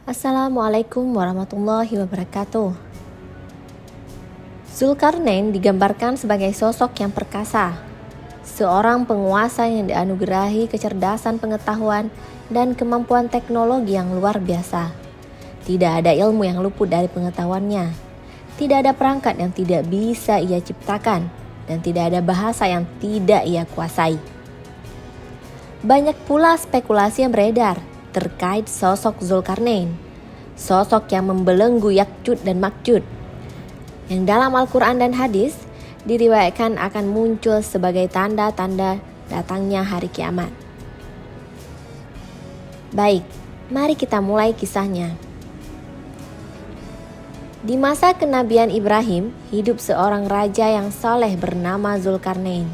Assalamualaikum warahmatullahi wabarakatuh. Zulkarnain digambarkan sebagai sosok yang perkasa, seorang penguasa yang dianugerahi kecerdasan pengetahuan dan kemampuan teknologi yang luar biasa. Tidak ada ilmu yang luput dari pengetahuannya, tidak ada perangkat yang tidak bisa ia ciptakan, dan tidak ada bahasa yang tidak ia kuasai. Banyak pula spekulasi yang beredar terkait sosok Zulkarnain, sosok yang membelenggu Ya'juj dan Ma'juj, yang dalam Al-Quran dan hadis diriwayatkan akan muncul sebagai tanda-tanda datangnya hari kiamat. Baik, mari kita mulai kisahnya. Di masa kenabian Ibrahim, hidup seorang raja yang soleh bernama Zulkarnain.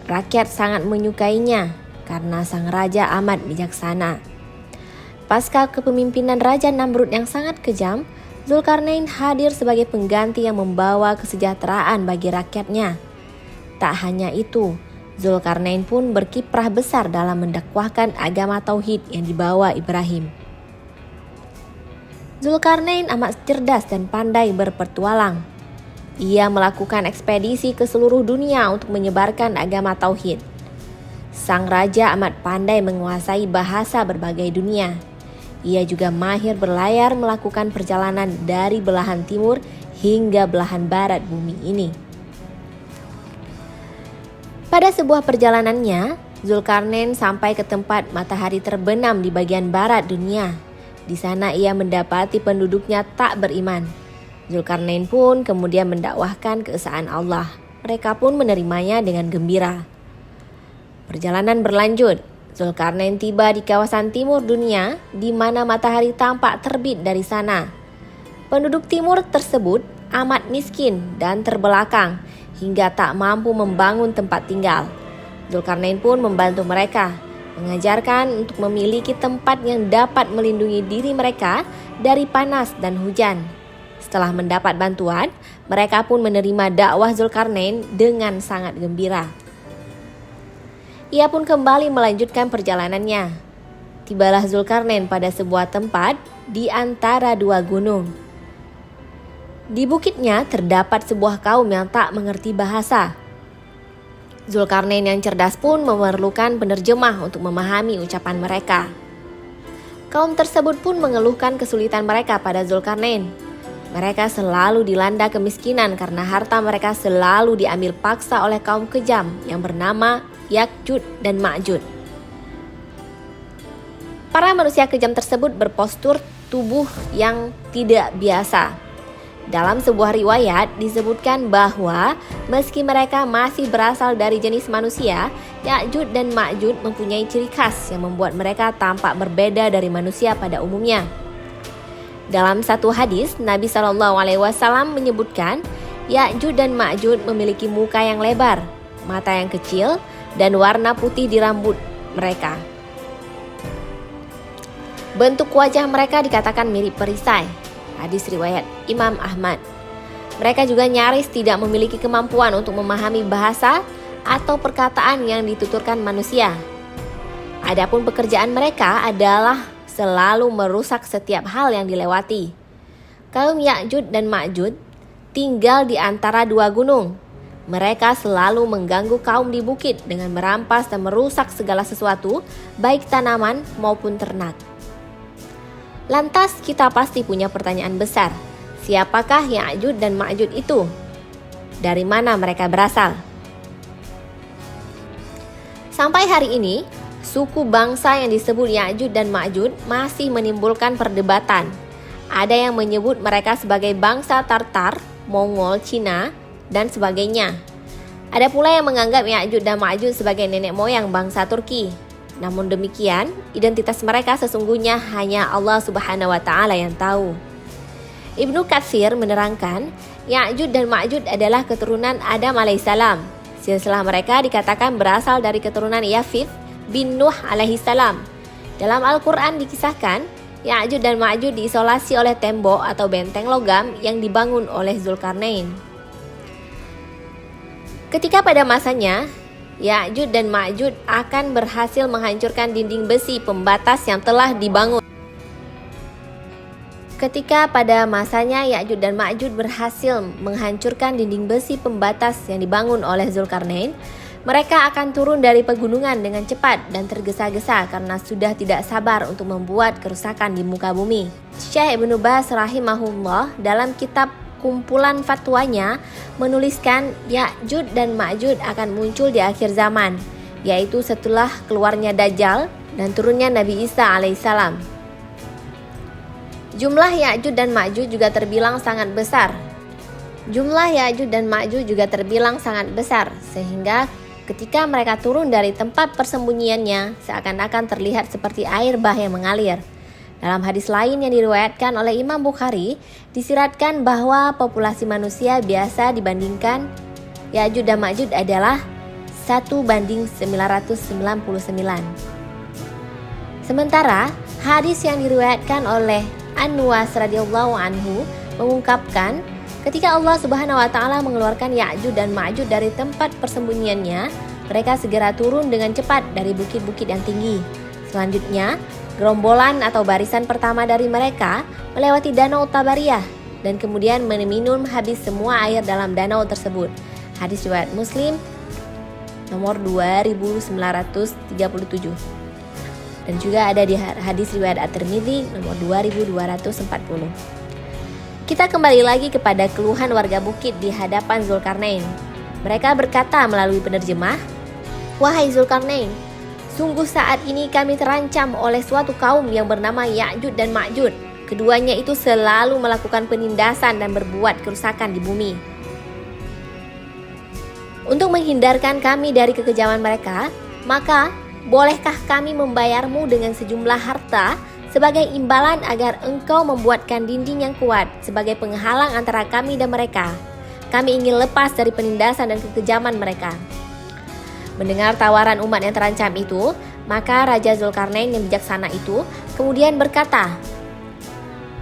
Rakyat sangat menyukainya karena sang raja amat bijaksana. Pasca kepemimpinan Raja Namrud yang sangat kejam, Zulkarnain hadir sebagai pengganti yang membawa kesejahteraan bagi rakyatnya. Tak hanya itu, Zulkarnain pun berkiprah besar dalam mendakwahkan agama tauhid yang dibawa Ibrahim. Zulkarnain amat cerdas dan pandai berpetualang. Ia melakukan ekspedisi ke seluruh dunia untuk menyebarkan agama tauhid. Sang raja amat pandai menguasai bahasa berbagai dunia. Ia juga mahir berlayar melakukan perjalanan dari belahan timur hingga belahan barat bumi ini. Pada sebuah perjalanannya, Zulkarnain sampai ke tempat matahari terbenam di bagian barat dunia. Di sana ia mendapati penduduknya tak beriman. Zulkarnain pun kemudian mendakwahkan keesaan Allah. Mereka pun menerimanya dengan gembira. Perjalanan berlanjut. Zulkarnain tiba di kawasan timur dunia di mana matahari tampak terbit dari sana. Penduduk timur tersebut amat miskin dan terbelakang hingga tak mampu membangun tempat tinggal. Zulkarnain pun membantu mereka, mengajarkan untuk memiliki tempat yang dapat melindungi diri mereka dari panas dan hujan. Setelah mendapat bantuan, mereka pun menerima dakwah Zulkarnain dengan sangat gembira. Ia pun kembali melanjutkan perjalanannya. Tibalah Zulkarnain pada sebuah tempat di antara dua gunung. Di bukitnya terdapat sebuah kaum yang tak mengerti bahasa. Zulkarnain yang cerdas pun memerlukan penerjemah untuk memahami ucapan mereka. Kaum tersebut pun mengeluhkan kesulitan mereka pada Zulkarnain. Mereka selalu dilanda kemiskinan karena harta mereka selalu diambil paksa oleh kaum kejam yang bernama Ya'juj dan Ma'juj. Para manusia kejam tersebut berpostur tubuh yang tidak biasa. Dalam sebuah riwayat disebutkan bahwa meski mereka masih berasal dari jenis manusia, Ya'juj dan Ma'juj mempunyai ciri khas yang membuat mereka tampak berbeda dari manusia pada umumnya. Dalam satu hadis, Nabi SAW menyebutkan Ya'juj dan Ma'juj memiliki muka yang lebar, mata yang kecil, dan warna putih di rambut mereka. Bentuk wajah mereka dikatakan mirip perisai. Hadis riwayat Imam Ahmad. Mereka juga nyaris tidak memiliki kemampuan untuk memahami bahasa atau perkataan yang dituturkan manusia. Adapun pekerjaan mereka adalah selalu merusak setiap hal yang dilewati. Kaum Ya'juj dan Ma'juj tinggal di antara dua gunung. Mereka selalu mengganggu kaum di bukit dengan merampas dan merusak segala sesuatu, baik tanaman maupun ternak. Lantas kita pasti punya pertanyaan besar. Siapakah Ya'juj dan Ma'juj itu? Dari mana mereka berasal? Sampai hari ini, suku bangsa yang disebut Ya'juj dan Ma'juj masih menimbulkan perdebatan. Ada yang menyebut mereka sebagai bangsa Tartar, Mongol, Cina, dan sebagainya. Ada pula yang menganggap Ya'juj dan Ma'juj sebagai nenek moyang bangsa Turki. Namun demikian, identitas mereka sesungguhnya hanya Allah Subhanahu wa Ta'ala yang tahu. Ibnu Katsir menerangkan, Ya'juj dan Ma'juj adalah keturunan Adam alaihissalam. Silsilah mereka dikatakan berasal dari keturunan Yafith bin Nuh alaihissalam. Dalam Al-Quran dikisahkan, Ya'juj dan Ma'juj diisolasi oleh tembok atau benteng logam yang dibangun oleh Zulkarnain. Ketika pada masanya, Ya'juj dan Ma'juj akan berhasil menghancurkan dinding besi pembatas yang telah dibangun. Ketika pada masanya Ya'juj dan Ma'juj berhasil menghancurkan dinding besi pembatas yang dibangun oleh Zulkarnain, mereka akan turun dari pegunungan dengan cepat dan tergesa-gesa karena sudah tidak sabar untuk membuat kerusakan di muka bumi. Syekh Ibnu Baz rahimahullah dalam kitab kumpulan fatwanya menuliskan Ya'juj dan Ma'juj akan muncul di akhir zaman, yaitu setelah keluarnya Dajjal dan turunnya Nabi Isa alaihissalam. Jumlah Ya'juj dan Ma'juj juga terbilang sangat besar. Sehingga ketika mereka turun dari tempat persembunyiannya, seakan-akan terlihat seperti air bah yang mengalir. Dalam hadis lain yang diriwayatkan oleh Imam Bukhari, disiratkan bahwa populasi manusia biasa dibandingkan Ya'juj dan Ma'juj adalah 1:999. Sementara hadis yang diriwayatkan oleh An-Nuwas radhiyallahu anhu mengungkapkan ketika Allah Subhanahu wa taala mengeluarkan Ya'juj dan Ma'juj dari tempat persembunyiannya, mereka segera turun dengan cepat dari bukit-bukit yang tinggi. Selanjutnya, gerombolan atau barisan pertama dari mereka melewati danau Tabariyah dan kemudian meminum habis semua air dalam danau tersebut. Hadis riwayat Muslim nomor 2937. Dan juga ada di hadis riwayat At-Tirmidzi nomor 2240. Kita kembali lagi kepada keluhan warga bukit di hadapan Zulkarnain. Mereka berkata melalui penerjemah, "Wahai Zulkarnain, sungguh saat ini kami terancam oleh suatu kaum yang bernama Ya'juj dan Ma'juj. Keduanya itu selalu melakukan penindasan dan berbuat kerusakan di bumi. Untuk menghindarkan kami dari kekejaman mereka, maka bolehkah kami membayarmu dengan sejumlah harta sebagai imbalan agar engkau membuatkan dinding yang kuat sebagai penghalang antara kami dan mereka? Kami ingin lepas dari penindasan dan kekejaman mereka." Mendengar tawaran umat yang terancam itu, maka Raja Zulkarnain yang bijaksana itu kemudian berkata,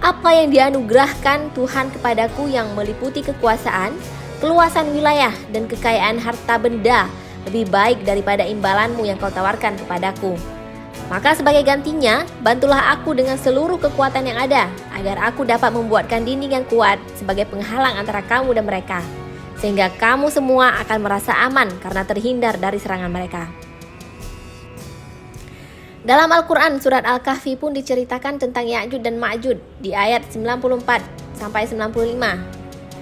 "Apa yang dianugerahkan Tuhan kepadaku yang meliputi kekuasaan, keluasan wilayah, dan kekayaan harta benda lebih baik daripada imbalanmu yang kau tawarkan kepadaku. Maka sebagai gantinya, bantulah aku dengan seluruh kekuatan yang ada, agar aku dapat membuatkan dinding yang kuat sebagai penghalang antara kamu dan mereka, sehingga kamu semua akan merasa aman karena terhindar dari serangan mereka." Dalam Al-Quran, surat Al-Kahfi pun diceritakan tentang Ya'juj dan Ma'juj di ayat 94-95,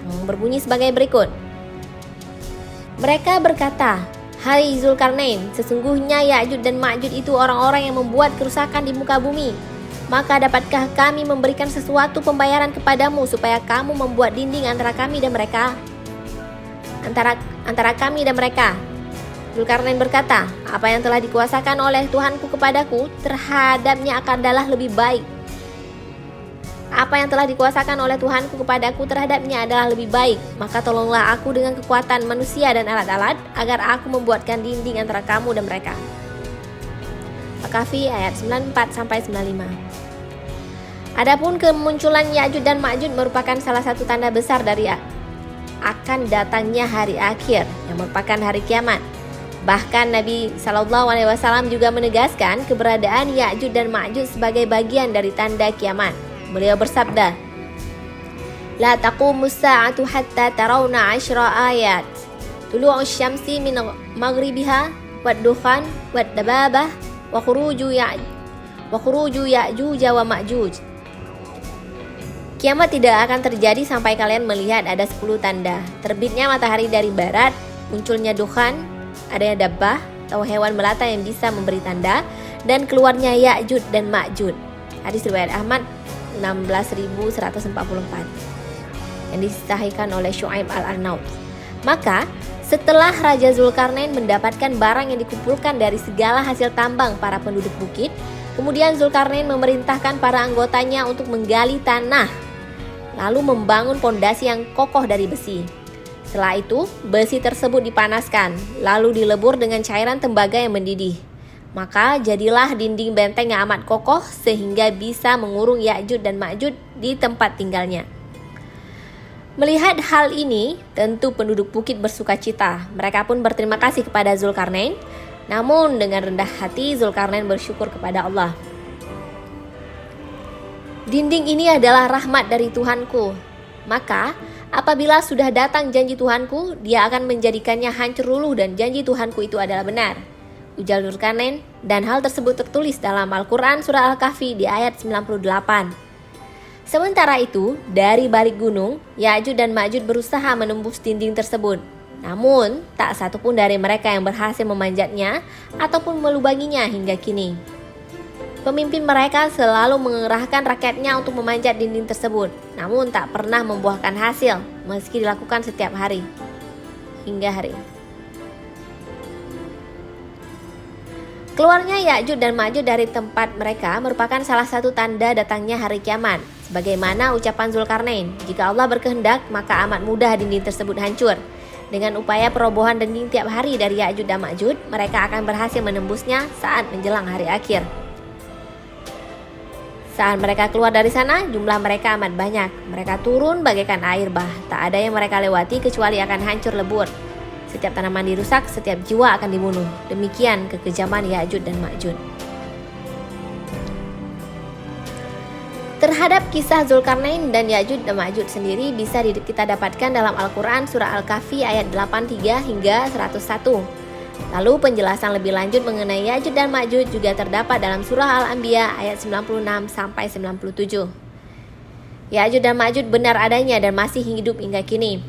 yang berbunyi sebagai berikut. Mereka berkata, "Hai Zulkarnain, sesungguhnya Ya'juj dan Ma'juj itu orang-orang yang membuat kerusakan di muka bumi. Maka dapatkah kami memberikan sesuatu pembayaran kepadamu supaya kamu membuat dinding antara kami dan mereka?" Antara kami dan mereka. Zulkarnain berkata, "Apa yang telah dikuasakan oleh Tuhanku kepadaku terhadapnya adalah lebih baik. Maka tolonglah aku dengan kekuatan manusia dan alat-alat agar aku membuatkan dinding antara kamu dan mereka." Al-Kahfi ayat 94-95. Adapun kemunculan Ya'juj dan Ma'juj merupakan salah satu tanda besar dari akan datangnya hari akhir yang merupakan hari kiamat. Bahkan Nabi SAW juga menegaskan keberadaan Ya'juj dan Ma'juj sebagai bagian dari tanda kiamat. Beliau bersabda, "La taqumus sa'atu hatta tarawna 10 ayat. Tulu'us syamsi min maghribiha wad-dukhan wad-dababah wa khuruju Ya'juj wa Ma'juj." Kiamat tidak akan terjadi sampai kalian melihat ada 10 tanda. Terbitnya matahari dari barat, munculnya dukhan, adanya dabbah atau hewan melata yang bisa memberi tanda, dan keluarnya Ya'juj dan Ma'juj. Hadis riwayat Ahmad 16.144 yang disahihkan oleh Syu'aib al-Arnaud. Maka setelah Raja Zulkarnain mendapatkan barang yang dikumpulkan dari segala hasil tambang para penduduk bukit, kemudian Zulkarnain memerintahkan para anggotanya untuk menggali tanah, lalu membangun pondasi yang kokoh dari besi. Setelah itu, besi tersebut dipanaskan, lalu dilebur dengan cairan tembaga yang mendidih. Maka jadilah dinding benteng yang amat kokoh sehingga bisa mengurung Ya'juj dan Ma'juj di tempat tinggalnya. Melihat hal ini, tentu penduduk bukit bersukacita. Mereka pun berterima kasih kepada Zulkarnain. Namun dengan rendah hati Zulkarnain bersyukur kepada Allah. Dinding ini adalah rahmat dari Tuhanku. Maka apabila sudah datang janji Tuhanku, dia akan menjadikannya hancur luluh dan janji Tuhanku itu adalah benar, ujar Dzulkarnain, dan hal tersebut tertulis dalam Al-Quran surah Al-Kahfi di ayat 98. Sementara itu, dari balik gunung, Ya'juj dan Ma'juj berusaha menembus dinding tersebut. Namun, tak satupun dari mereka yang berhasil memanjatnya ataupun melubanginya hingga kini. Pemimpin mereka selalu mengerahkan rakyatnya untuk memanjat dinding tersebut, namun tak pernah membuahkan hasil meski dilakukan setiap hari hingga hari ini. Keluarnya Ya'juj dan Ma'juj dari tempat mereka merupakan salah satu tanda datangnya hari kiamat. Sebagaimana ucapan Dzulkarnain, jika Allah berkehendak maka amat mudah dinding tersebut hancur. Dengan upaya perobohan dinding tiap hari dari Ya'juj dan Ma'juj, mereka akan berhasil menembusnya saat menjelang hari akhir. Saat mereka keluar dari sana, jumlah mereka amat banyak. Mereka turun bagaikan air bah. Tak ada yang mereka lewati kecuali akan hancur lebur. Setiap tanaman dirusak, setiap jiwa akan dibunuh. Demikian kekejaman Ya'juj dan Ma'juj. Terhadap kisah Dzulkarnain dan Ya'juj dan Ma'juj sendiri bisa kita dapatkan dalam Al-Quran surah Al-Kahfi ayat 83 hingga 101. Lalu penjelasan lebih lanjut mengenai Ya'juj dan Ma'juj juga terdapat dalam surah Al-Anbiya ayat 96 sampai 97. Ya'juj dan Ma'juj benar adanya dan masih hidup hingga kini.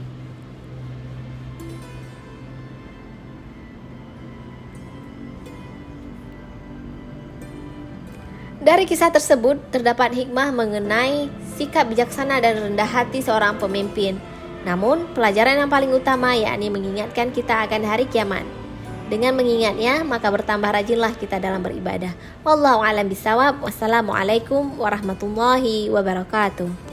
Dari kisah tersebut terdapat hikmah mengenai sikap bijaksana dan rendah hati seorang pemimpin. Namun, pelajaran yang paling utama yakni mengingatkan kita akan hari kiamat. Dengan mengingatnya, maka bertambah rajinlah kita dalam beribadah. Wallahu a'lam bishawab. Wassalamualaikum warahmatullahi wabarakatuh.